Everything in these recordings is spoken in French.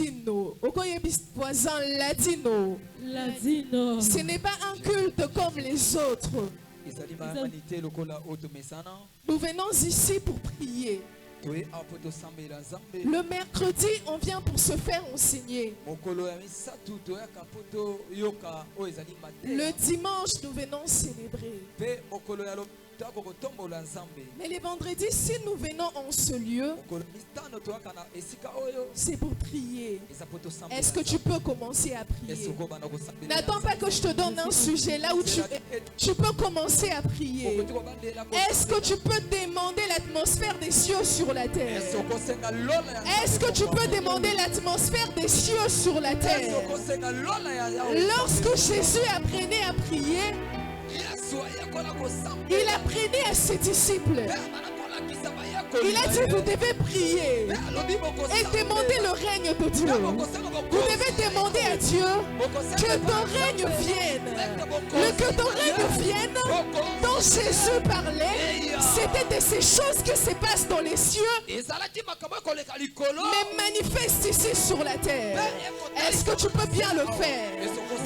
latino. Voisin latino. Latino. Ce n'est pas un culte comme les autres. Nous venons ici pour prier. Le mercredi, on vient pour se faire enseigner. Le dimanche, nous venons célébrer. Mais les vendredis, si nous venons en ce lieu, c'est pour prier. Est-ce que tu peux commencer à prier? N'attends pas que je te donne un sujet là où tu es. Tu peux commencer à prier. Est-ce que tu peux demander l'atmosphère des cieux sur la terre? Est-ce que tu peux demander l'atmosphère des cieux sur la terre? Lorsque Jésus apprenait à prier, il apprenait à ses disciples. Il a dit, vous devez prier et demander le règne de Dieu. Vous devez demander à Dieu que ton règne vienne. Que ton règne vienne, dont Jésus parlait, c'était de ces choses qui se passent dans les cieux, mais manifestent ici sur la terre. Est-ce que tu peux bien le faire?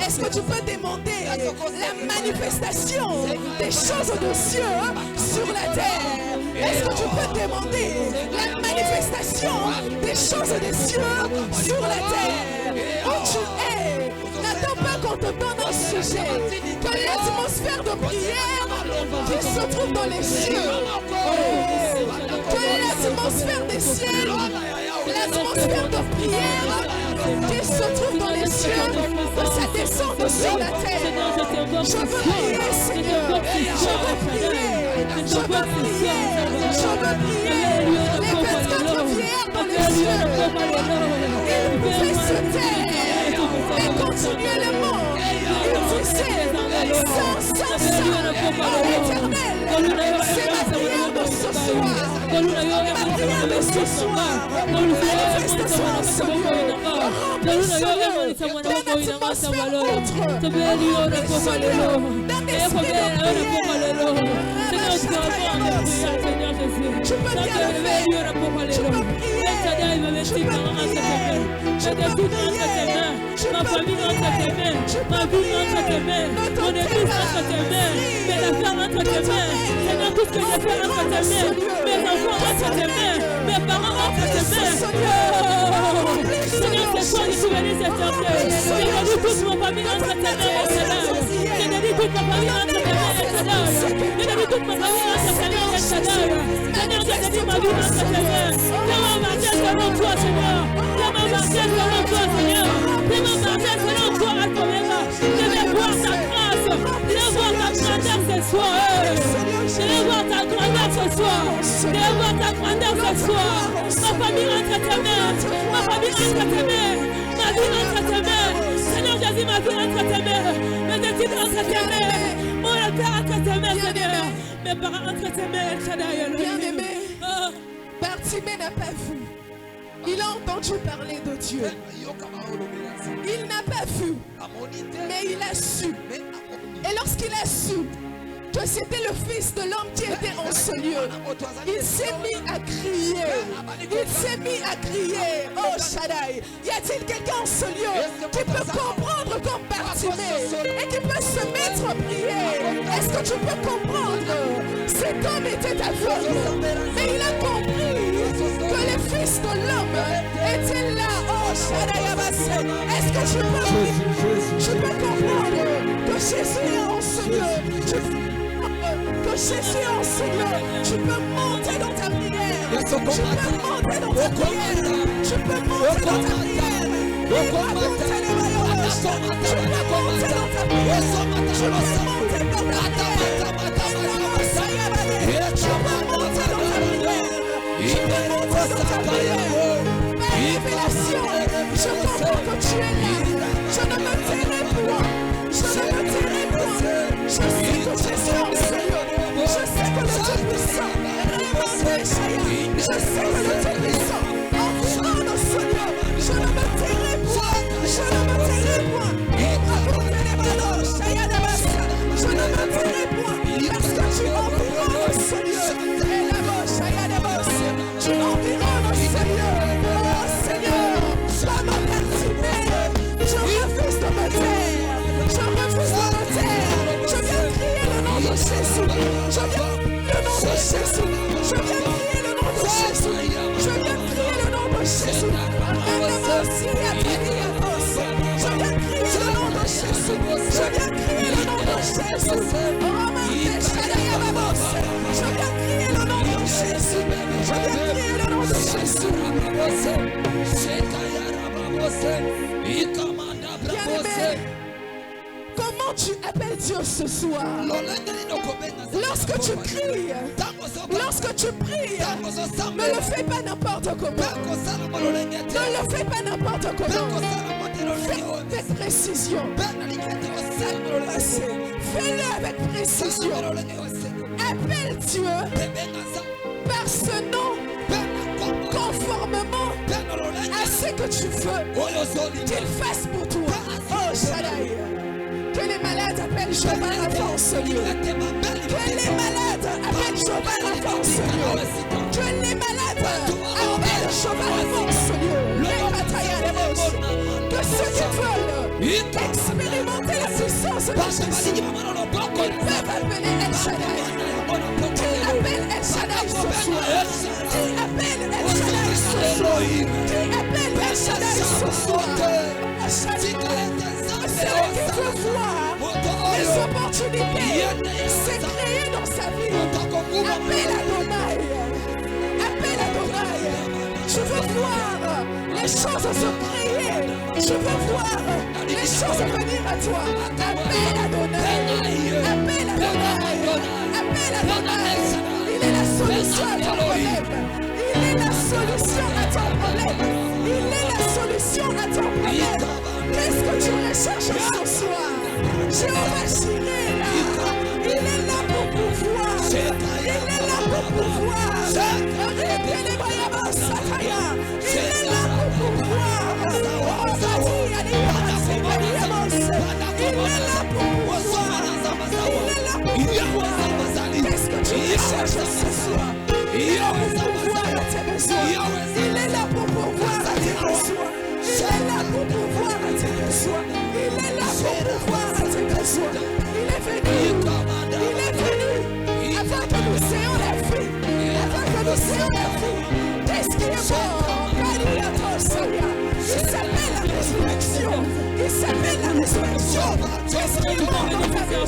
Est-ce que tu peux demander la manifestation des choses des cieux sur la terre? Est-ce que tu peux demander la manifestation des choses des cieux sur la terre? Où tu es, n'attends pas qu'on te donne un sujet. Que l'atmosphère de prière qui se trouve dans les cieux, que l'atmosphère des cieux, l'atmosphère de prière qui se trouve dans les cieux, que ça descende sur la terre. Je veux prier, Seigneur. Je veux prier. Je veux prier. Je veux prier. Les 24 vieillards dans les cieux, ils pouvaient se taire et continuer le monde. Ils disaient, Saint, Saint, Saint, l'Éternel. C'est ma prière de ce soir. Ma prière de ce soir. Manifestation en ce lieu. Remplis-le d'un atmosphère autre. D'un esprit de prière. Tu peux bien le faire. Tu peux prier. Tu peux prier. Tu peux prier. Ma famille entre tes mains. Ma vie entre tes mains. Mon église entre tes mains. Mes affaires entre tes mains. Seigneur, tout ce que je fais entre tes mains. Mes enfants entre tes mains. Mes parents entre tes mains. Seigneur, c'est toi qui bénis cette terre. Seigneur, dis toute ma famille entre tes mains. Seigneur, dis toute ma famille entre tes mains. Seigneur, dis toute ma famille entre tes mains. Seigneur, je dis ma vie entre tes mains. Viens m'embarquer selon toi, Seigneur. Viens m'embarquer selon toi, Seigneur. Viens m'embarquer selon toi, Alpha. Je vais voir ta grâce. Je vais voir ta grandeur ce soir. Je vais voir ta grandeur ce soir. Je vais voir ta grandeur ce soir. Ma famille entre tes mains. Ma famille entre tes mains. Ma vie entre tes mains. Seigneur Jésus, ma vie entre tes mains. Mes études entre tes mains. Mon père entre tes mains, Seigneur. Mes parents entre tes mains, Shaddai. Bien-aimé, Bartimée n'a pas vu. Il a entendu parler de Dieu. Il n'a pas vu, mais il a su. Et lorsqu'il a su que c'était le Fils de l'homme qui était en ce lieu, il s'est mis à crier. Il s'est mis à crier. Oh Shaddai, y a-t-il quelqu'un en ce lieu qui peut comprendre comme Bartimée et qui peut se mettre à prier? Est-ce que tu peux comprendre? Cet homme était aveugle, mais il a compris que le Fils de l'homme était là. Oh Shaddai Abassé, est-ce que tu peux comprendre que Jésus est en ce lieu? Que Jésus est en ce lieu. Tu peux monter dans ta prière. Tu peux monter dans ta prière. Tu peux monter dans ta prière. Tu peux monter dans ta prière. Tu peux monter dans ta prière. Tu peux monter dans ta prière. Ma révélation, je comprends que tu es là. Je ne me tairai point. Je ne me tairai point. Je sais que Jésus est en ce lieu. Je sais que le Dieu puissant je sais que le Dieu puissant environne dans ce lieu. Je ne me tairai point. Je ne me tairai point. Je ne me tairai point parce que tu environnes dans ce lieu. Tu environnes dans ce lieu. Oh Seigneur, sois ma Jésus. Je viens crier le nom de Jésus. Je viens crier le nom de Jésus. Bien-aimé, comment tu appelles Dieu ce soir? Lorsque tu cries, lorsque tu pries, ne le fais pas n'importe comment. Ne le fais pas n'importe comment. Fais avec précision. Fais-le avec précision. Appelle Dieu par ce nom conformément à ce que tu veux qu'il fasse pour toi. Oh Shaddai, que les malades appellent Jéhovah Rapha en ce lieu. Que les malades appellent Jéhovah Rapha en ce lieu. Que les malades appellent Jéhovah Rapha en ce lieu. Les batailles à la que ceux qui veulent expérimenter la puissance de Jésus, ils peuvent appeler El Shaddai. Qui appelle El Shaddai ce soir? Qui appelle El Shaddai ce soir? Qui appelle El Shaddai ce soir? Celui qui veut voir les opportunités s'écréer dans sa vie, appelle Adonai. Appelle Adonai. Je veux voir les choses se créer. Je veux voir les choses venir à toi. Appelle Adonai. Appelle Adonai. Appelle Adonai. Il est la solution à ton problème. Il est la solution à ton problème. Il est la solution à ton problème. Qu'est-ce que tu recherches ce soir? Jéhovah Jireh est là. Il est là pour pouvoir. Il est là pour pouvoir. Il est là pour pouvoir. Qu'est-ce que tu recherches ce soir? Il est là pour pouvoir à tes besoins. Il est là pour pouvoir à tes besoins. Il est là pour pouvoir à tes besoins. Il est là pour pouvoir à tes besoins. Il est venu afin que nous ayons la vie. Afin que nous ayons la vie. Qu'est-ce qui est bon? Il s'appelle la résurrection. Il s'appelle la résurrection. Qu'est-ce qui est bon dans ta vie?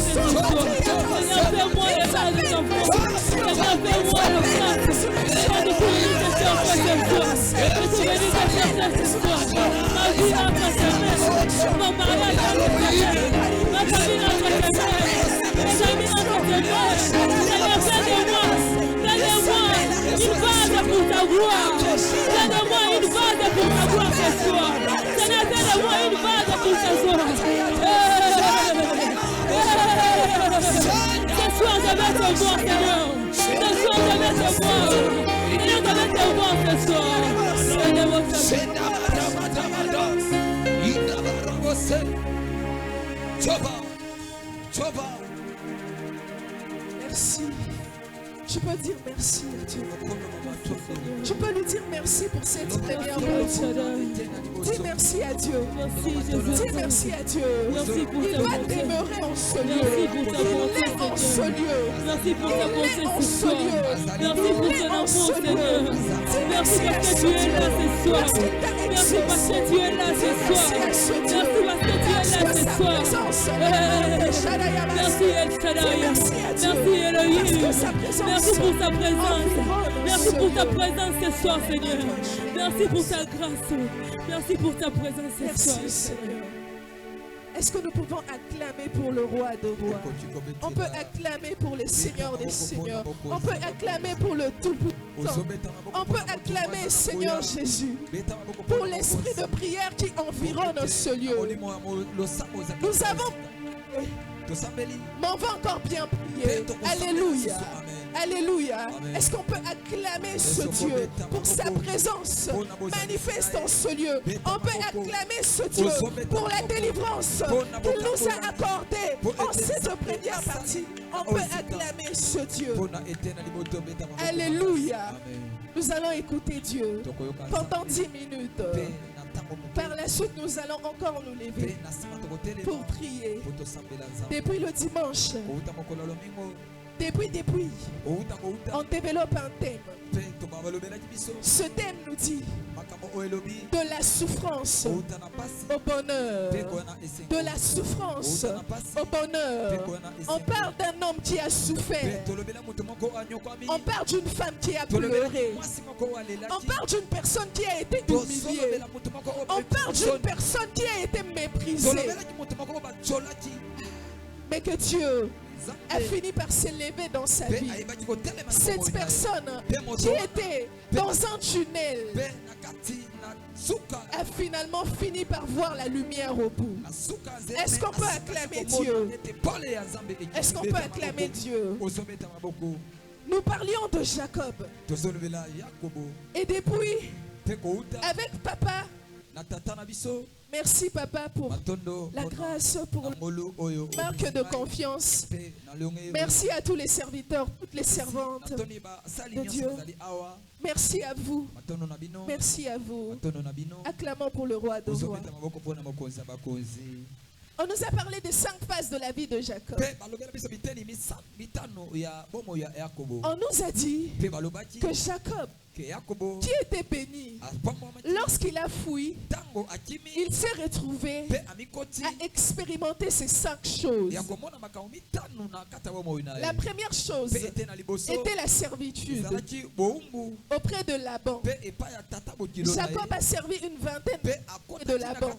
Fais-moi les pas de ton frère. Fais-moi le frère. Fais-moi de communication ma vie a passé, mon mariage a passé, ma famille a passé, mes amis ont passé. Donne-moi une vase pour ta gloire. Donne-moi une vase pour ta gloire ce soir. Donne-moi une vase pour ta gloire. Ce soir, je vais te voir, Seigneur. Ce soir, je vais te voir. Seigneur, je vais te voir ce soir. Merci. Tu peux dire merci à Dieu. Tu peux lui dire merci pour cette première minute. Dis merci à Dieu. Dis merci à Dieu. Il va demeurer en ce lieu. Il est en ce lieu. Merci pour ta pensée ce soir. Merci pour ton amour, Seigneur. Merci parce que tu es là ce soir. Merci parce que tu es là ce soir. Merci parce que tu es là ce soir. Merci El Shaddai. Merci Elohim. Merci pour ta présence. Merci pour ta présence ce soir, Seigneur. Merci pour ta grâce. Merci pour ta présence ce soir, Seigneur. Est-ce que nous pouvons acclamer pour le roi de rois? On peut acclamer pour le Seigneur des seigneurs. On peut acclamer pour le Tout-Puissant. On peut acclamer Seigneur Jésus pour l'esprit de prière qui environne ce lieu. Nous avons... Mais on va encore bien prier. Alléluia. Alléluia. Est-ce qu'on peut acclamer ce Dieu pour sa présence manifeste en ce lieu? On peut acclamer ce Dieu pour la délivrance qu'il nous a accordée en cette première partie. On peut acclamer ce Dieu. Alléluia. Nous allons écouter Dieu pendant 10 minutes. Par la suite, nous allons encore nous lever pour prier. Depuis le dimanche, Depuis, on développe un thème. Ce thème nous dit de la souffrance au bonheur. De la souffrance au bonheur. On parle d'un homme qui a souffert. On parle d'une femme qui a pleuré. On parle d'une personne qui a été humiliée. On parle d'une personne qui a été méprisée. Mais que Dieu a fini par s'élever dans sa vie. Cette personne qui était dans un tunnel a finalement fini par voir la lumière au bout. Est-ce qu'on peut acclamer Dieu? Est-ce qu'on peut acclamer Dieu? Nous parlions de Jacob. Et depuis, avec papa, merci papa pour la grâce, pour la marque de confiance. Merci à tous les serviteurs, toutes les servantes de Dieu. Merci à vous. Merci à vous. Acclamons pour le roi de rois. On nous a parlé des 5 phases de la vie de Jacob. On nous a dit que Jacob, qui était béni, lorsqu'il a fui, il s'est retrouvé à expérimenter ces 5 choses. La première chose était la servitude auprès de Laban. Jacob a servi une vingtaine de Laban.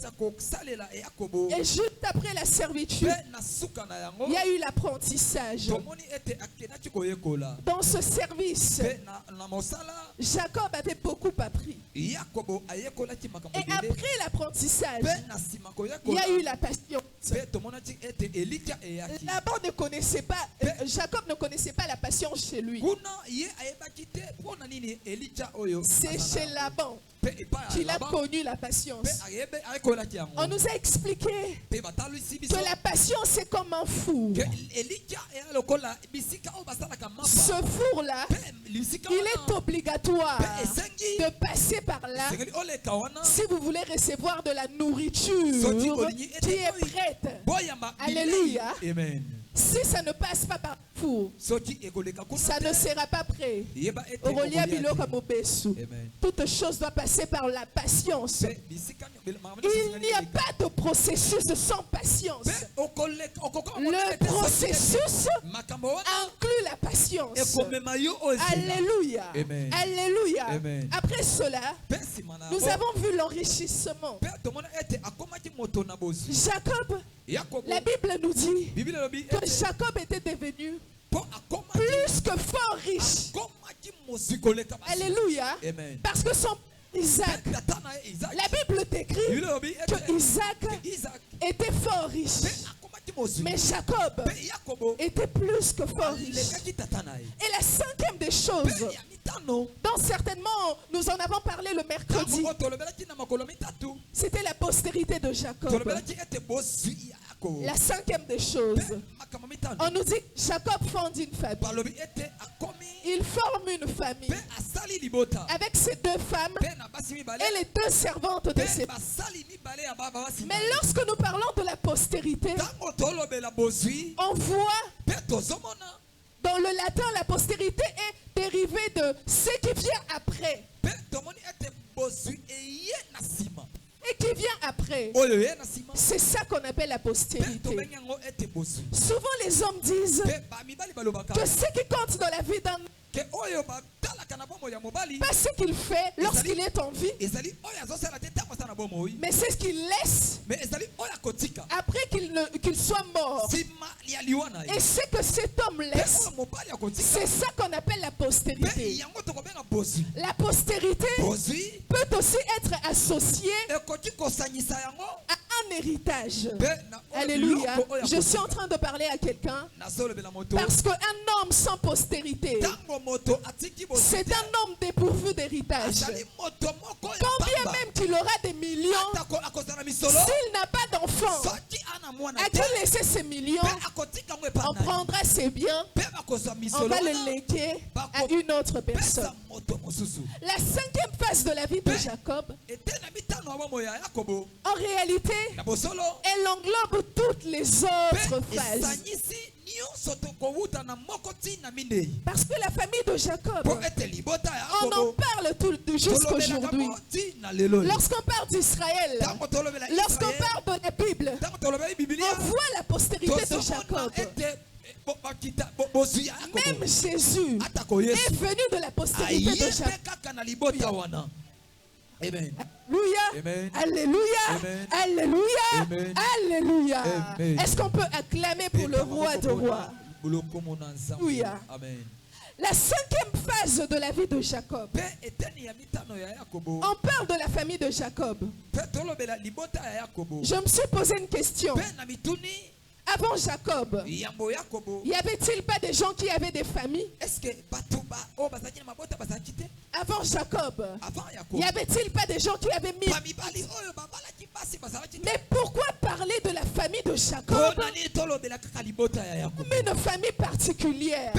Et juste après la servitude, il y a eu l'apprentissage. Dans ce service, Jacob avait beaucoup appris. Et après l'apprentissage, il y a eu la patience. Laban ne connaissait pas, Jacob ne connaissait pas la patience chez lui. C'est chez Laban qu'il a connu la patience. On nous a expliqué que la patience c'est comme un four. Ce four-là, il est obligatoire de passer par là si vous voulez recevoir de la nourriture qui est prête. Alléluia. Si ça ne passe pas par le four, ça ne sera pas prêt. Toute chose doit passer par la patience. Il n'y a pas de processus sans patience. Le processus inclut la patience. Alléluia. Alléluia. Après cela, nous avons vu l'enrichissement. Jacob, la Bible nous dit que Jacob était devenu plus que fort riche. Alléluia. Parce que son Isaac, la Bible décrit que Isaac était fort riche. Mais Jacob était plus que fort riche. Et la 5e des choses, dont certainement nous en avons parlé le mercredi, c'était la postérité de Jacob. La 5e des choses, on nous dit que Jacob fonde une famille. Il forme une famille avec ses 2 femmes et les 2 servantes de ses femmes. Mais lorsque nous parlons de la postérité, on voit dans le latin la postérité est dérivée de ce qui vient après. Et qui vient après. C'est ça qu'on appelle la postérité. Souvent les hommes disent que ce qui compte dans la vie d'un pas ce qu'il fait lorsqu'il est en vie, mais c'est ce qu'il laisse après qu'il soit mort. Et ce que cet homme laisse, c'est ça qu'on appelle la postérité. La postérité peut aussi être associée à un héritage. Alléluia. Je suis en train de parler à quelqu'un parce qu'un homme sans postérité, c'est un homme dépourvu d'héritage. Combien même qu'il aura des millions, s'il n'a pas d'enfant, à qui laisser ses millions, on prendra ses biens, on va le léguer à une autre personne. La 5e phase de la vie de Jacob, en réalité, elle englobe toutes les autres phases. Parce que la famille de Jacob, on en parle jusqu'aujourd'hui. Lorsqu'on parle d'Israël, lorsqu'on parle de la Bible, on voit la postérité de Jacob. Même Jésus est venu de la postérité de Jacob. Amen. Alléluia. Alléluia. Alléluia. Alléluia. Est-ce qu'on peut acclamer pour le roi de rois? Alléluia. Amen. La cinquième phase de la vie de Jacob. On parle de la famille de Jacob. Je me suis posé une question. Avant Jacob, y avait-il pas des gens qui avaient des familles? Avant Jacob, y avait-il pas des gens qui avaient mis? Mais pourquoi parler de la famille de Jacob comme une famille particulière?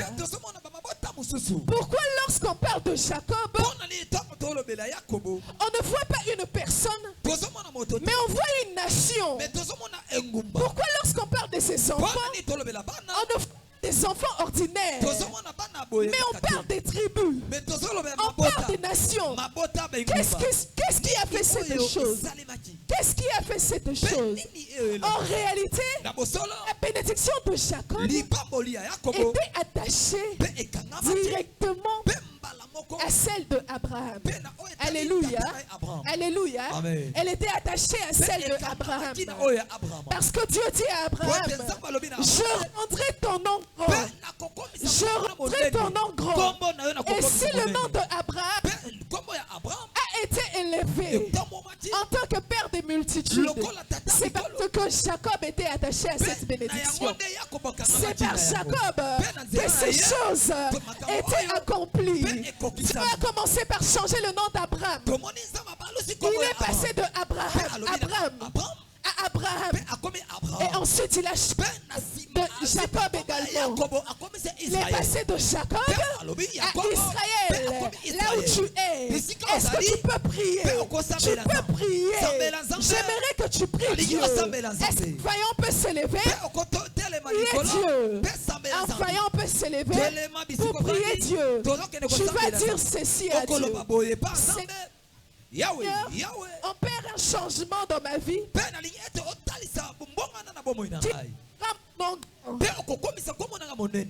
Pourquoi lorsqu'on parle de Jacob, on ne voit pas une personne, mais on voit une nation? Pourquoi lorsqu'on parle de ses enfants, on ne voit des enfants ordinaires, mais on parle des tribus, on parle des nations? Qu'est-ce qui a fait cette chose? Qu'est-ce qui a fait cette chose? En réalité, la bénédiction de Jacob était attachée directement à celle de Abraham. Alléluia. Alléluia. Elle était attachée à celle de Abraham. Parce que Dieu dit à Abraham, je rendrai ton nom grand. Je rendrai ton nom grand. Et si le nom de Abraham a été élevé en tant que père des multitudes, c'est parce que Jacob était attaché à cette bénédiction. C'est par Jacob que ces choses étaient accomplies. Dieu a commencé par changer le nom d'Abraham. Il est passé de Abraham à Abraham. Et ensuite il a changé de Jacob également. Il est passé de Jacob à Israël. Là où tu es, est-ce que tu peux prier? Tu peux prier. J'aimerais que tu pries Dieu. Est-ce que voyons peut s'élever? Priez Dieu. Enfin, on peut s'élever pour prier Dieu. Tu vas dire ceci à Dieu. Seigneur, opère un changement dans ma vie.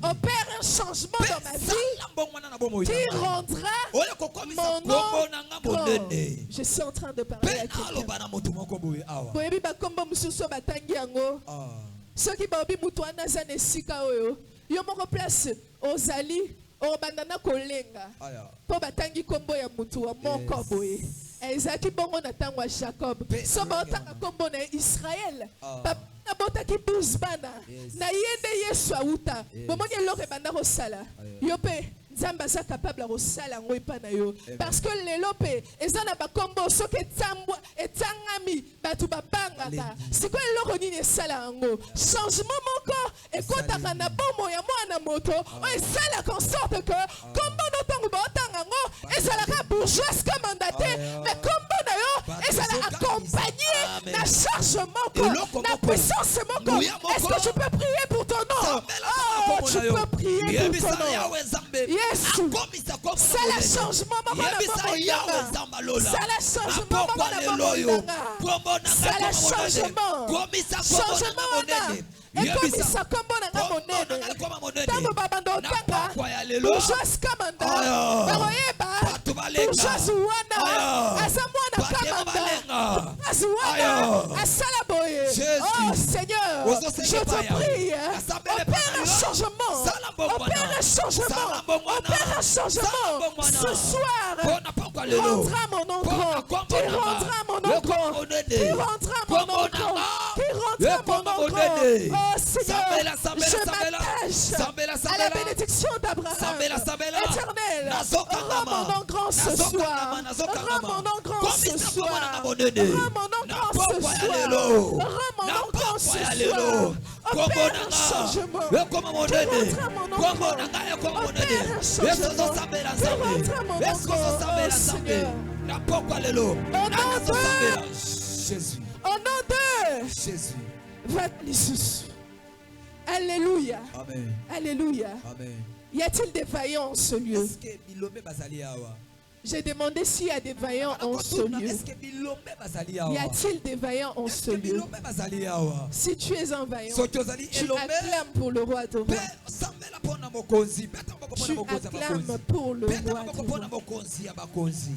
Opère un changement dans ma vie qui rendra mon nom grand. Je suis en train de parler à quelqu'un. Ceux qui baobi mutuana zane sika oyo yo moko place ozali o bandana kolenga po batangi kombo ya mutu wa moko boye ezaki bongo na tango Jacob so baotanga kombo na Israël na botaki 12 bana na yende Yesu auta bomoni eloko ebanda kosala yo pe Nzamba est capable de sala ngo ipana yo parce que lelo pe ezana ba kombo soki etambwa etangami batu babangaka siko eloko nini esala ngo changement moko ekotaka na bomo ya mwana moto o esala en sorte que kombo no tango baotanga ngo ezalaka bourgeoise commandate mais kombo na yo ezala accompagné na charge moko na puissance moko. Est-ce que tu peux prier pour ton nom? Oh, tu peux prier pour ton nom. Yes. C'est le changement, et comme ça comme on a tango babando tanga bourgeoise kamanda baroyeba bourgeoise wana azamwana kamanda azuwana asala boye. Oh Seigneur, je te prie, opère un changement, opère un changement, opère un changement ce soir. Rendra mon nom grand, tu rendras mon nom grand, tu rendras mon nom grand, tu rendras mon nom grand. Oh Seigneur, je m'attache à la bénédiction d'Abraham. Éternel, rends mon nom grand ce soir. Rends mon nom grand ce soir. Rends mon nom grand ce soir. Rends mon nom grand ce soir. Opère un changement. Tu rendras mon nom grand. Opère un changement. Tu rendras mon nom grand. Oh Seigneur. Au nom de Jésus. Au nom de Jésus. Va Jesus. Alléluia. Amen. Alléluia. Amen. Y a-t-il des vaillants en ce lieu? Est-ce que bilombe bazali awa? J'ai demandé s'il y a des vaillants en ce lieu. Est-ce que bilombe bazali Y awa? a-t-il des vaillants en ce lieu? Bilombe bazali awa. Si tu es un vaillant, Soki ozali tu elombe, acclames pour le roi de rois. pe sambela pona mokonzi, beta moko Tu pona mokonzi ya acclames bakonzi. pour le Beta roi moko de pona rois. mokonzi ya bakonzi.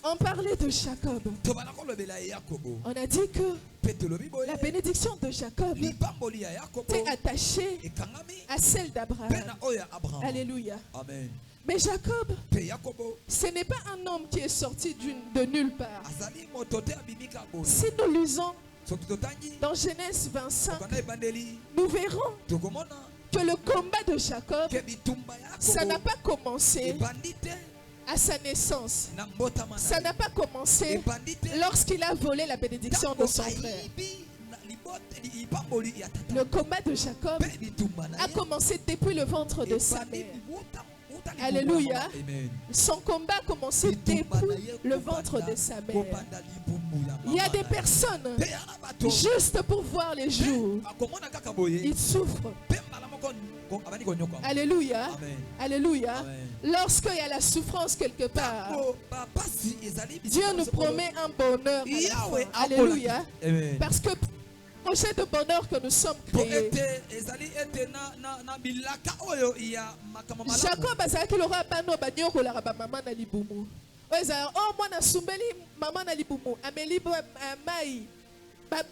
On parlait de Jacob. Tobana kolobela Yakobo. On a dit que Pe tolobi boye. la bénédiction de Jacob Lipamboli ya Yakobo. était attachée Ekangami à celle pe d'Abraham. na oya Abraham. Alléluia. Amen. Mais Jacob, Pe Yakobo ce n'est pas un homme qui est sorti de nulle part. azali motote abimika boye. Si nous lisons Soki totangi dans Genèse 25, tokana ebandeli nous verrons tokomona que le combat de Jacob, ke bitumba ça n'a Yakobo pas commencé ebandi te à sa naissance. na mbotama na Ça ye. n'a pas commencé Ebandi te lorsqu'il a volé la bénédiction de tango son frère. ayibi na libote lipamboli ya tata. Le combat de Jacob Pe bitumba na a ye. commencé depuis le ventre de sa Ebandi mère. wuta libumu Alléluia. ya mama. Amen. Son combat a commencé Bitumba na depuis ye le kobanda- ventre de sa mère. kobanda libumu ya Il y a mama des na ye. personnes, Pe yana bato juste pour voir les jours, akomona kaka boye ils souffrent. pe mbala moko abandi konyoka. Alléluia. Amen. Alléluia. Amen. Lorsqu'il y a la souffrance quelque part, Tango bapasi ezali Dieu bisika nous sekolo. promet un bonheur. à la Yahweh fin. akola. Alléluia. Amen. Parce que projet de bonheur que nous sommes Po créés. ete ezali ete na bilaka oyo ya makambo malamu. Jacob azalaki lokola bana banyokolaka bamama na libumu oyo ezala o mwana asumbeli mama na libumu ameli mai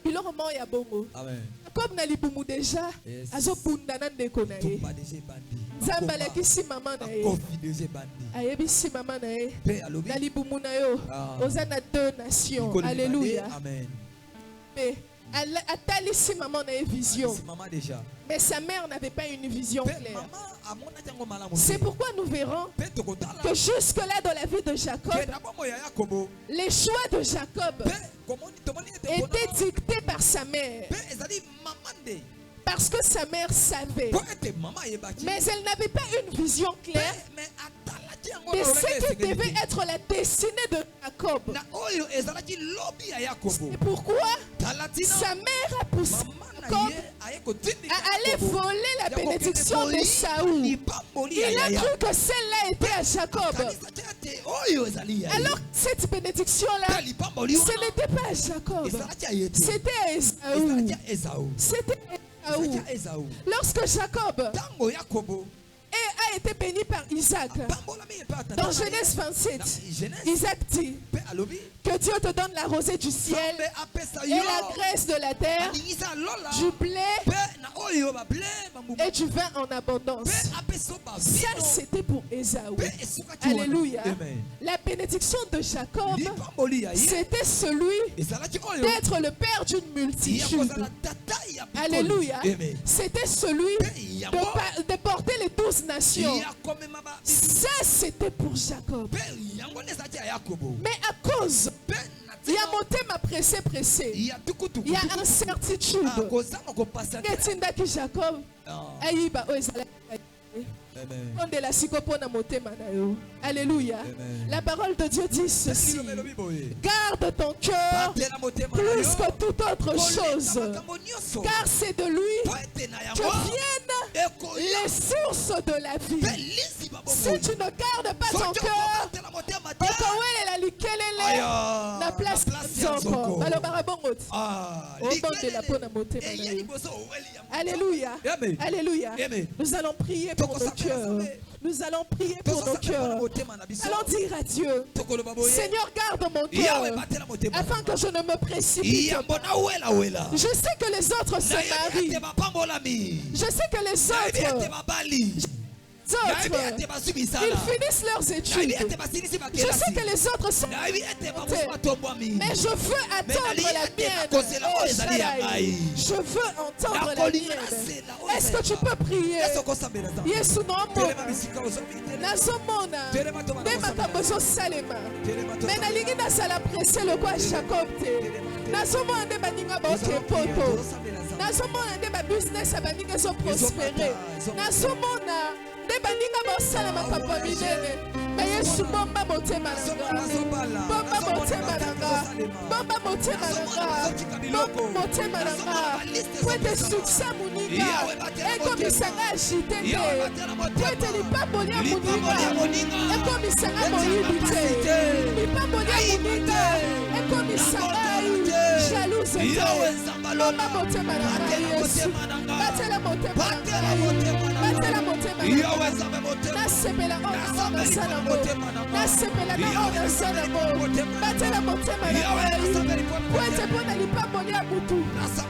biloko moko ya bongo. Amen. Jacob na libumu deja Yes. azobunda na ndeko na ye. Tumba deja ebandi. Nzambe alakisi mama na ye, Kofi deja ebandi. ayebisi mama na ye, Pe alobi. na libumu na yo Ah. oza na deux nations. Likolo Alléluia. libande. Amen. Mais atalisi mama na ye vision, C'est maman déjà. mais sa mère n'avait pas une vision Pe claire. maman amona tango malamu. C'est pourquoi nous verrons Pe tokotala. que jusque-là dans la vie de Jacob, Ke na bomo ya Yakobo. les choix de Jacob Pe komoni tomoni ete étaient bona. dictés par sa mère, Pe ezali mamande. parce que sa mère savait, Po ete mama yebaki. mais elle n'avait pas une vision claire Mais atalaki yango de na ce lolenge qui devait esengeli. être la destinée de Jacob. Na oyo ezalaki lobi ya Yakobo. Et pourquoi Talatina sa mère a poussé mama na Jacob ye aye kotindika à aller Yakobo. voler la Yakobo bénédiction kende de Saoul. lipamboli Il ya a yaya. cru que celle-là était à Jacob, Akanisaki ete oyo ezali ya ye. alors que cette bénédiction-là, Pe lipamboli ce wana n'était pas à Jacob, ezalaki ya ye te. c'était à Ésaü. Ezalaki ya Esau. C'était à Ezalaki Ésaü. ya Esau. Lorsque Jacob Tango Yakobo a été béni par Isaac, apambolami epe ya tata dans na ye. Genèse 27, Na Genèse Isaac dit pe alobi que Dieu te donne la rosée du ciel Nzambe apesa et yo la graisse de la terre, alingisa lola du blé pe na oyo bable bambumu et du vin en abondance. pe apesa Ça, bavino c'était pour Ésaü. pe esukaki wana. Alléluia. Amen. La bénédiction de Jacob, lipamboli ya ye c'était celui ezalaki oyo d'être le père d'une ya multitude. kozala tata ya bikolo. Alléluia. Amen. C'était celui Pe de, yango de porter les 12 nations. ya komema ba Ça, c'était pour Jacob. pe yango nde ezalaki ya Yakobo Mais à cause, pe il y a natina mon pressé. ya tukutuku Il y a incertitude. kozanga kopasa te. Ketindaki Jacob, Ah. ayiba oyo ezalaki na ye. Amen. Tondela siko mpo na motema na yo. Alléluia. Amen. La parole de Dieu dit ceci. Elobi elobi boye. Garde ton cœur Batela motema na plus yo. que toute autre Koleka chose, makambo nyonso. car c'est de lui Po ete na que yango viennent ekoya les sources de la pe vie. lisi Si babomoi. tu ne gardes pas ton Soki cœur, okobatela motema te. okowelela likelele Aya, na place na place ya nzoko. nzoko. balobaka bongo ti. Ah, Obondela mpo na motema na Eya yo. liboso oweli yango. Alléluia. Amen. Alléluia. Amen. Nous allons prier pour nos cœurs. Nous allons prier pour nos cœurs. Nous allons dire à Dieu, Tokoloba boye. Seigneur, garde mon Yawe cœur batela motema. afin que je ne me précipite Yambo pas. na wela wela. Je sais que les autres se Na yebi marient. ate bapambolami. Je sais que les Na yebi ate autres, babali. Na yebi ate basui misala. ils finissent leurs Na yebi études. ate basilisi Je bakelasi. sais que les autres se Na yebi ate bamosi batombwami. mais je veux attendre la mienne. Oh, Shaddai. Je veux entendre la mienne. Est-ce que tu peux prier? Yesu nomona nazomona nde makambo ezosalema me nalingi nasala presse lokwa Jacob te. Nazomona nde baninga baoke poto. Nazomona nde babusiness ya baninga ezoprospere. Nazomona nde baninga baosala makambo ya minene. Me Yesu bomba motema na nga, bomba motema na nga, bomba motema na nga, bomba motema na nga po ete succès moninga moninga ekomisanga agite te po ete lipamboli ya moninga ekomisanga moyibi te lipamboli ya moninga ekomisanga jalouse te lomba motema na ngai Yesu batela motema na ngai batela motema na ngai nasepela oyo naza nango nasepela na oyo naza nango batela motema na ngai po ete mpo na lipamboli ya butu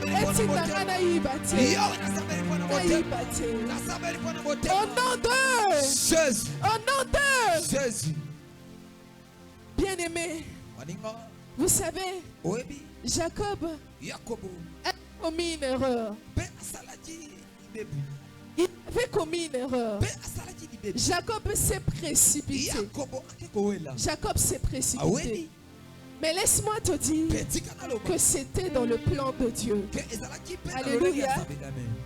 etindanga nayiba te nayiba te au nom de Jésus, au nom de Jésus. Bien-aimé, vous savez, Jacob a commis une erreur. Il avait commis une erreur. Jacob s'est précipité. Jacob s'est précipité. Mais laisse-moi te dire que c'était dans le plan de Dieu. Alléluia.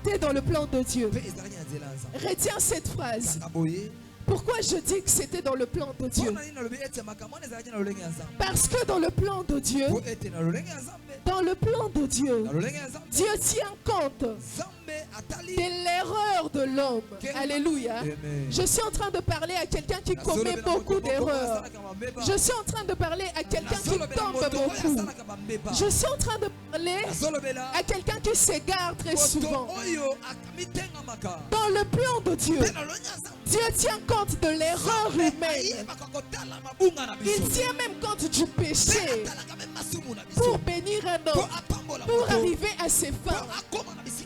C'était dans le plan de Dieu. Retiens cette phrase. Pourquoi je dis que c'était dans le plan de Dieu? Parce que dans le plan de Dieu, Dieu tient compte de l'erreur de l'homme. Alléluia. Je suis en train de parler à quelqu'un qui commet beaucoup d'erreurs. Je suis en train de parler à quelqu'un qui tombe beaucoup. Je suis en train de parler à quelqu'un qui s'égare très souvent. Dans le plan de Dieu, Dieu tient compte de l'erreur humaine. Il tient même compte du péché pour bénir un homme, pour arriver à ses fins.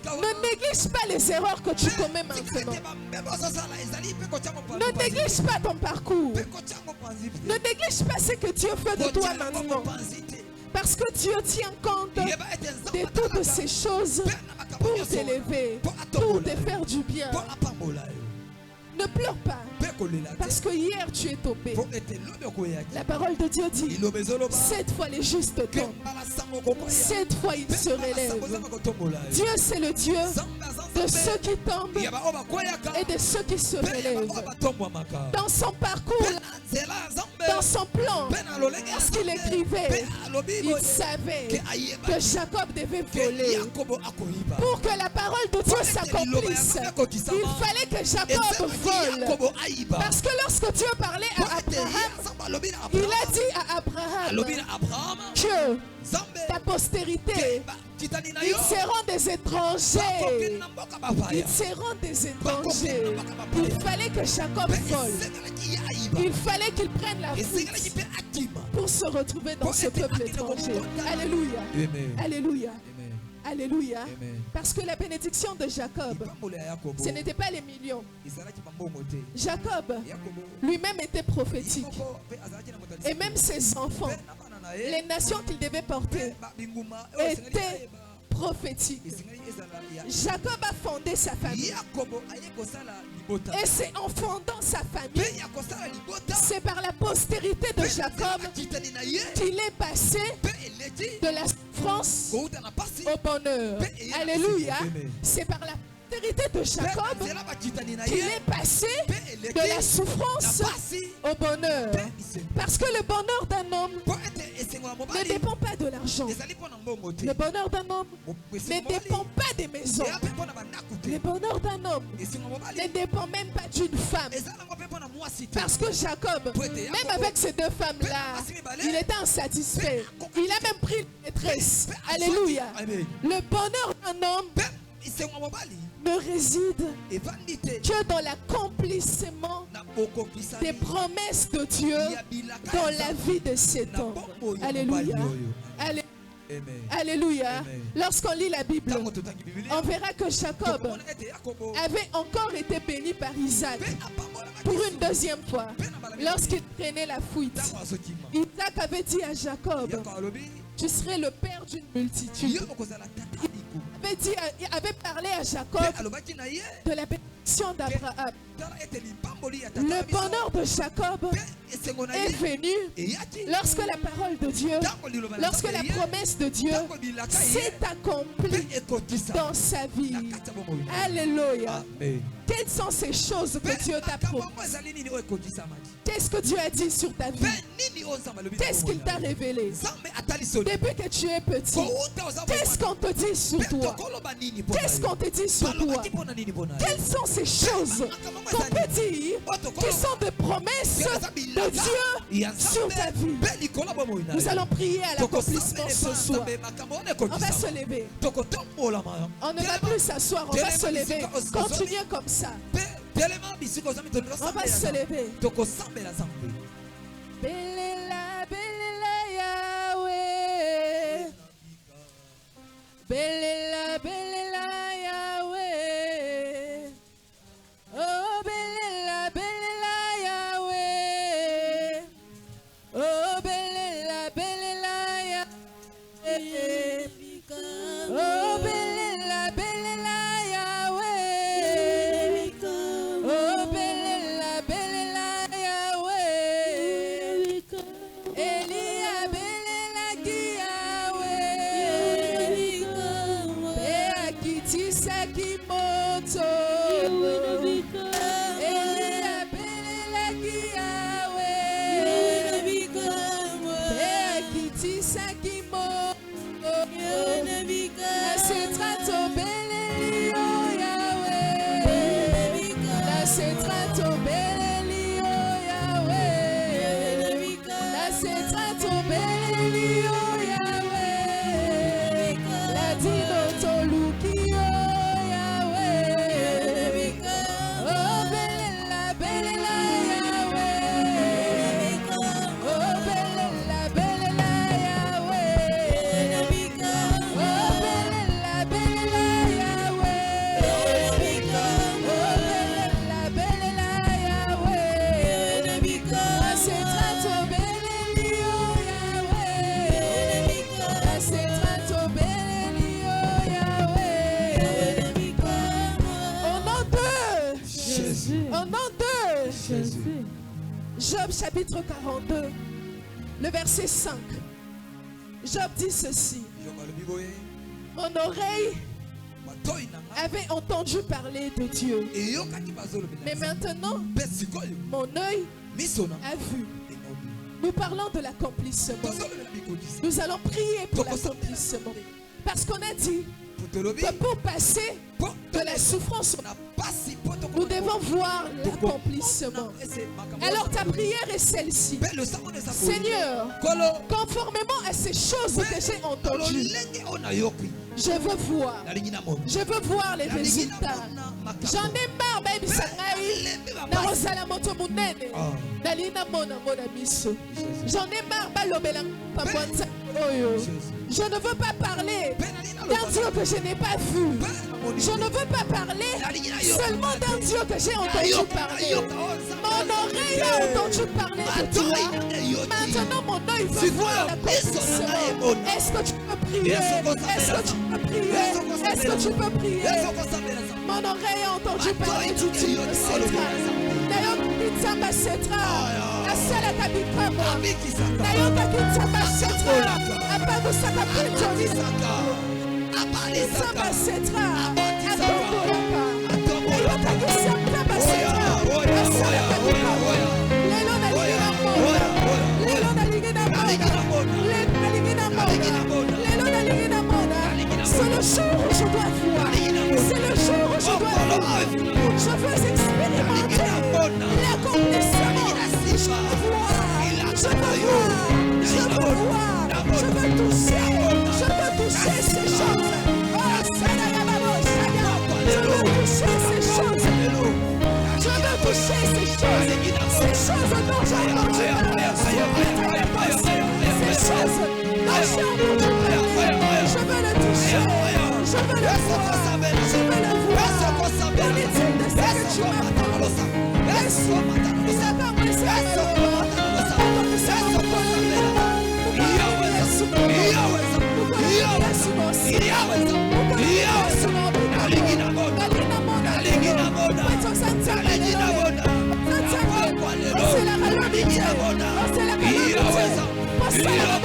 Ne néglige pas les erreurs que tu commets maintenant. Ne néglige pas ton parcours. Ne néglige pas ce que Dieu fait de toi maintenant. Parce que Dieu tient compte de toutes ces choses pour t'élever, pour te faire du bien. Ne pleure pas, parce que hier tu es tombé. La parole de Dieu dit, cette fois les justes tombent, cette fois ils se relèvent. Dieu c'est le Dieu de ceux qui tombent et de ceux qui se relèvent. Dans son parcours, dans son plan, lorsqu'il écrivait, il savait que Jacob devait voler. Pour que la parole de Dieu s'accomplisse, il fallait que Jacob vole. Parce que lorsque Dieu parlait à Abraham, il a dit à Abraham que ta postérité, ils seront des étrangers. Ils seront des étrangers. Il fallait que Jacob vole. Il fallait qu'il prenne la fuite pour se retrouver dans ce peuple étranger. Alléluia. Alléluia. Alléluia. Parce que la bénédiction de Jacob, ce n'était pas les millions. Jacob lui-même était prophétique. Et même ses enfants, les nations qu'il devait porter, étaient prophétiques. Jacob a fondé sa famille. Et c'est en fondant sa famille, c'est par la postérité de Jacob qu'il est passé de la souffrance au bonheur. Alléluia. C'est par la postérité de Jacob qu'il est passé de la souffrance au bonheur. Parce que le bonheur d'un homme ne dépend pas de l'argent. Le bonheur d'un homme ne dépend pas des maisons. Le bonheur d'un homme ne dépend même pas d'une femme. Parce que Jacob, même avec ces deux femmes-là, il était insatisfait. Il a même pris une maîtresse. Alléluia. Le bonheur d'un homme ne réside que dans l'accomplissement des promesses de Dieu dans la vie de cet homme. Alléluia. Alléluia. Lorsqu'on lit la Bible, on verra que Jacob avait encore été béni par Isaac pour une deuxième fois. Lorsqu'il prenait la fuite, Isaac avait dit à Jacob, tu serais le père d'une multitude. Il avait parlé à Jacob de la bénédiction d'Abraham. Le bonheur de Jacob est venu lorsque la parole de Dieu, lorsque la promesse de Dieu s'est accomplie dans sa vie. Alléluia. Quelles sont ces choses que Dieu t'a promises? Qu'est-ce que Dieu a dit sur ta vie? Qu'est-ce qu'il t'a révélé? Depuis que tu es petit, qu'est-ce qu'on te dit sur toi? Qu'est-ce qu'on te dit sur toi? Quelles sont ces choses qu'on peut dire qui sont des promesses de Dieu sur ta vie? Nous allons prier à l'accomplissement ce soir. On va se lever. On ne va plus s'asseoir, on va se lever. Continuez comme ça. On va se lever. Belela, belela, Yahweh. Belela, belela, Yahweh. Oh, belela, belela, Yahweh. Oh, belela, belela, Yahweh. Oh, belela, belela, Yahweh. Oh, belela, belela, Yahweh. Elia, belela, Yahweh. Bea kitisa kimoto. Elia, belela, Yahweh. Bea kitisa kimoto. Nasetrato belelio Yahweh. Nasetrato belelio Yahweh. Nasetrato belelio Yahweh. Latino tolukio Yahweh. Oh belela belela Yahweh. Oh belela belela Yahweh. Oh belela belela Yahweh. Oh belela belela Yahweh. Nasetrato belelio Yahweh. Nasetrato belelio Yahweh. Au nom de Jésus. Au nom de Jésus. Job chapitre 42, le verset 5. Job dit ceci. Mon oreille avait entendu parler de Dieu, mais maintenant mon œil a vu. Nous parlons de l'accomplissement. Nous allons prier pour l'accomplissement. Parce qu'on a dit que pour passer de la souffrance, nous devons voir l'accomplissement. Alors ta prière est celle-ci. Seigneur, conformément à ces choses que j'ai entendues, je veux voir les résultats. J'en ai marre, baby Sangaï. J'en ai marre, je ne veux pas parler d'un Dieu que je n'ai pas vu. Je ne veux pas parler seulement d'un Dieu que j'ai entendu parler. Mon oreille a entendu parler de toi. Maintenant mon œil veut voir l'accomplissement. Est-ce que tu peux prier? Est-ce que tu peux prier? Est-ce que tu peux prier? Mon oreille a entendu parler du Dieu de Sétra. D'ailleurs, Kitsamba Sétra. Asala Kabikamo. D'ailleurs, Kitsamba Sétra. Apago Sakapitoni. Kitsamba Sétra. Atombolaka. D'ailleurs, Kitsamba Sétra. Asala Kabikamo. Lelo na ligina moda. Lelo na ligina moda. Lelo na ligina moda. C'est le jour où je dois voir. C'est le jour où je dois voir. Je veux expérimenter l'accomplissement. Je veux voir. Je veux toucher. Je veux toucher ces choses. Oh, je veux toucher ces choses. Je veux toucher ces choses. Ces choses dont j'ai entendu parler. Ces choses dont j'ai entendu parler. Je veux le toucher. Je veux le voir. Je veux le voir. Bénédict de ce que tu m'as promis. Il n'a pas laissé à Seigneur,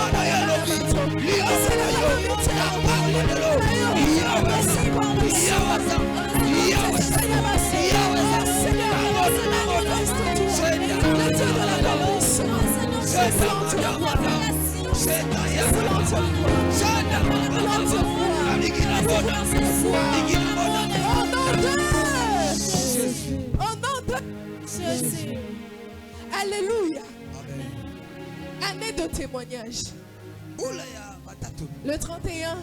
Jésus. Alléluia. Année de témoignage. Le 31,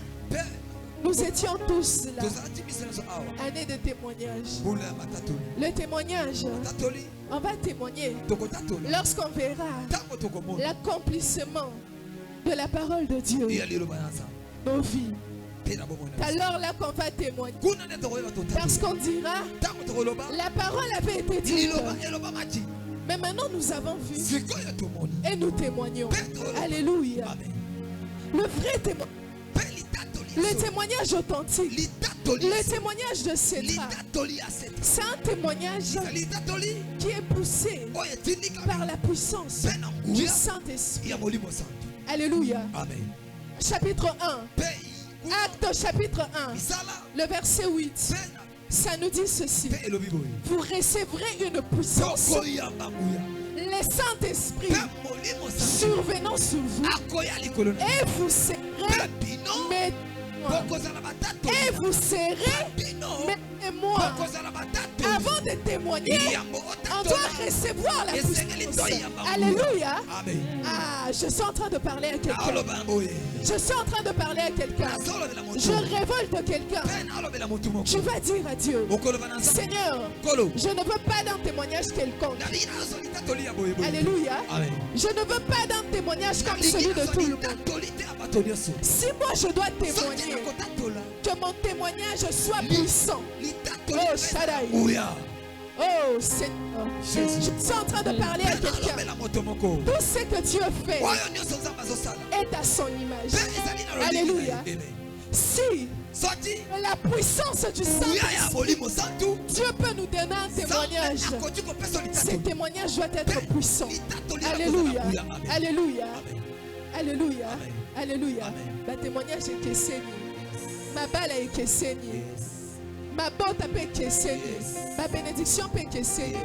nous étions tous là. Année de témoignage. Le témoignage, on va témoigner lorsqu'on verra l'accomplissement de la parole de Dieu dans nos vies. C'est alors là qu'on va témoigner. Parce qu'on dira, la parole avait été dite. Mais maintenant nous avons vu et nous témoignons. Alléluia. Le vrai témoignage. Le témoignage authentique. Le témoignage de Cédra. C'est un témoignage qui est poussé par la puissance du Saint-Esprit. Alléluia. Chapitre 1. Acte chapitre 1. Le verset 8. Ça nous dit ceci. Vous recevrez une puissance. Le Saint-Esprit survenant sur vous. Et vous serez mes et vous serez mes témoins. Avant de témoigner, on doit recevoir la puissance. Alléluia. Ah, je suis en train de parler à quelqu'un. Je suis en train de parler à quelqu'un. Je révolte quelqu'un. Tu vas dire à Dieu, Seigneur, je ne veux pas d'un témoignage quelconque. Alléluia. Je ne veux pas d'un témoignage comme celui de tout le monde. Si moi je dois témoigner, que mon témoignage soit puissant. Oh, Shaddai. Oh, Seigneur. Je suis en train de parler à quelqu'un. Tout ce que Dieu fait est à son image. Alléluia. Si la puissance du Saint-Esprit, Dieu peut nous donner un témoignage. Ce témoignage doit être puissant. Alléluia. Alléluia. Alléluia. Alléluia. Ma témoignage est Kesseni. Ma balle est Kesseni. Ma botte est Kesseni. Ma bénédiction est Kesseni.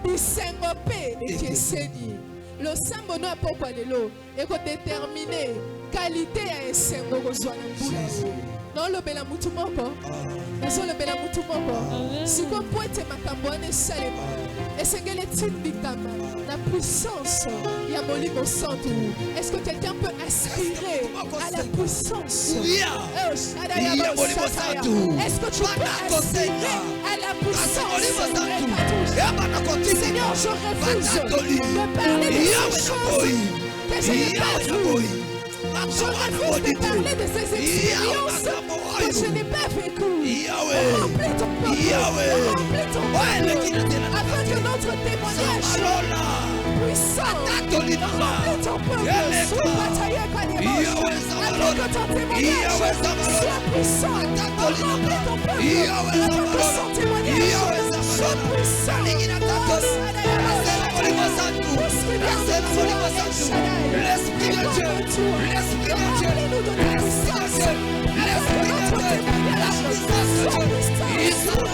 Bisengo est Kesseni. Le sambono a pourquoi lelo et ko déterminer qualité à esengo kozwa na mbula. Non le bela mutu moko. Nazo le bela mutu moko. Si ko poete makambo ane salema. Esengele tindikama la puissance ya molimo santo. Est-ce que quelqu'un peut aspirer à la puissance? Est-ce que tu peux aspirer à la puissance? Seigneur, je refuse de parler de ces choses que je n'ai pas vues. Je refuse de parler de ces expériences que je n'ai pas vécues. Remplis ton peuple. Remplis ton peuple. Afin que notre témoignage puissant. Remplis ton peuple. Afin que ton témoignage soit puissant. Remplis ton peuple. Afin que son témoignage soit puissant. L'Esprit de Dieu, l'Esprit de Dieu, l'Esprit de Dieu, la puissance de Dieu, il s'en va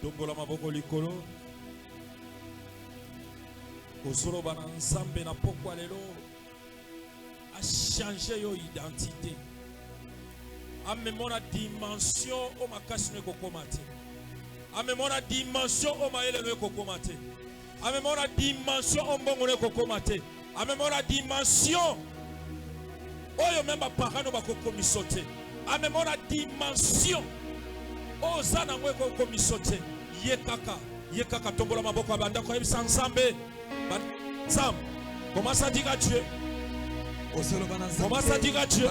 Tombola maboko likolo. Osolo bana nzambe na pokwa lelo a changer yo identité. Amemona dimension o makasine kokomate. Amemona dimension o maelelo kokomate. Amemona dimension o mbongole kokomate. Amemona dimension oyo memba parano bakokomisote. Amemona dimension o zana ngwe kokomisote. Yekaka tombola maboko abanda ko ebisa nzambe. Sam, commence à dire à Dieu. Commence à dire à Dieu.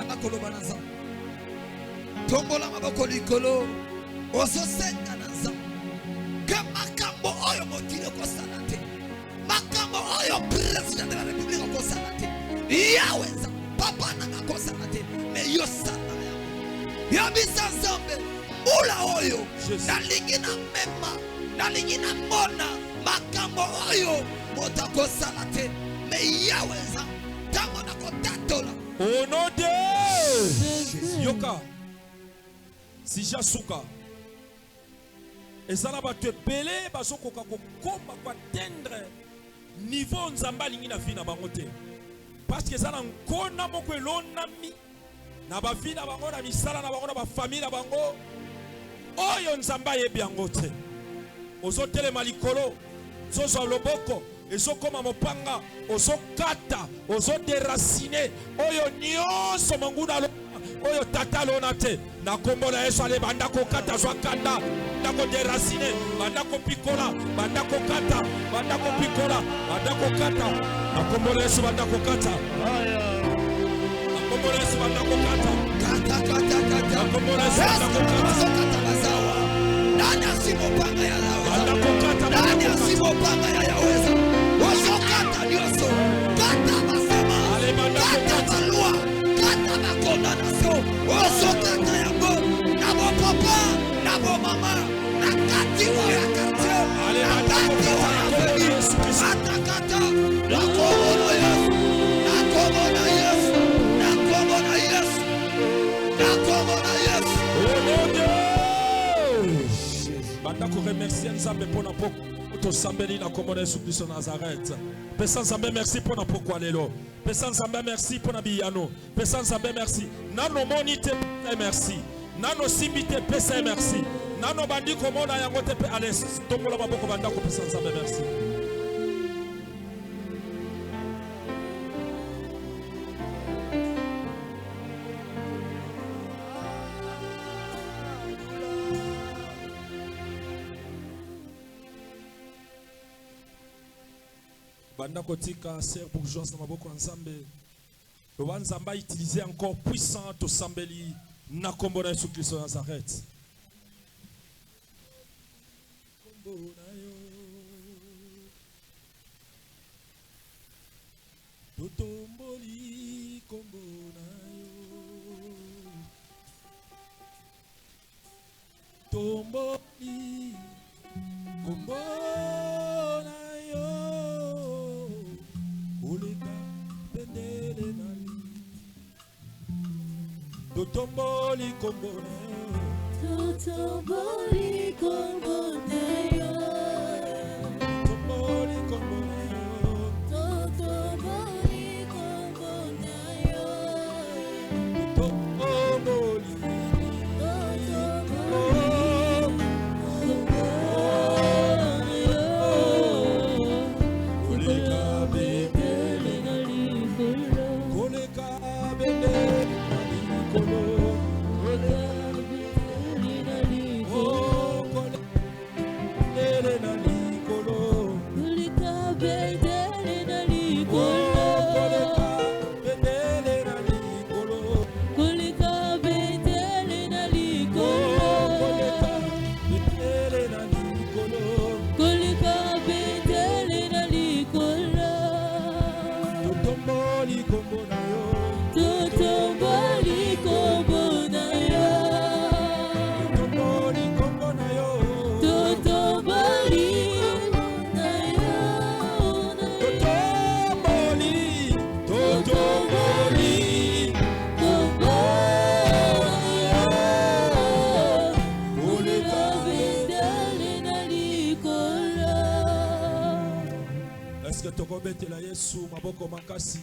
Tombola maboko likolo. Ososenga na nzambe. Ke makambo oyo motile ko sanate. Makambo oyo president de la République ko sanate. Yawe za papa na ko sanate. Me yo sana ya. Yabisa nzambe. Mula oyo. Nalingi na mema. Nalingi na mona. Makambo oyo. Motako salate. Me yawe za. Tango na ko tatola. Au nom de Yoka. Si jasuka ezala bato ebele bazokoka kokoma koatteindre niveau nzambe alingi na vi na bango te parce que ezala nkona moko elonami na bavi na bango na misala na bango na bafamille na bango oyo nzambe ayebi yango te ozotelema likolo ozozwa loboko ezokoma mopanga ozokata ozoderacine oyo nyonso monguna oyo tata lona te na kombo na Yesu ale banda kokata zwa kanda banda ko deracine banda ko pikola banda ko kata banda ko pikola banda ko kata na kombo na Yesu banda ko kata na kombo na Yesu banda ko kata kata na kombo na Yesu banda ko kata bazawa nani asimopanga ya lawe banda ko kata nani asimopanga ya yaweza wazokata nyoso kata basema kata balua kata bakondamnation wazokata yango na bo papa na bo mama na kati wa ya quartier na kati wa ya famille kata na komono Yesu na komono Yesu na komono Yesu na komono Yesu banda ko remercier nzambe pona poko tosambeli na kombo na Yesu Kristo Nazareth. Pesa nzambe merci pona pokwa lelo. Pesa nzambe merci pona biyano. Pesa nzambe merci. Nano monite merci. Nano simite pesa merci. Nano bandi komona yango te pe ales tombola maboko banda ko pesa nzambe merci. Banda kotika sœur bourgeoise na maboko nzambe. Le nzamba utilisé encore puissant to sambeli na kombo na Yesu Kristo Nazareth. Kombo na yo. Totomboli kombo na yo. Tomboli kombo na yo. Pendele nali Totomboli kombo na yo Totomboli kombo na yo que tokobetela Yesu maboko makasi.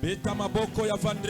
Beta maboko ya Vandre.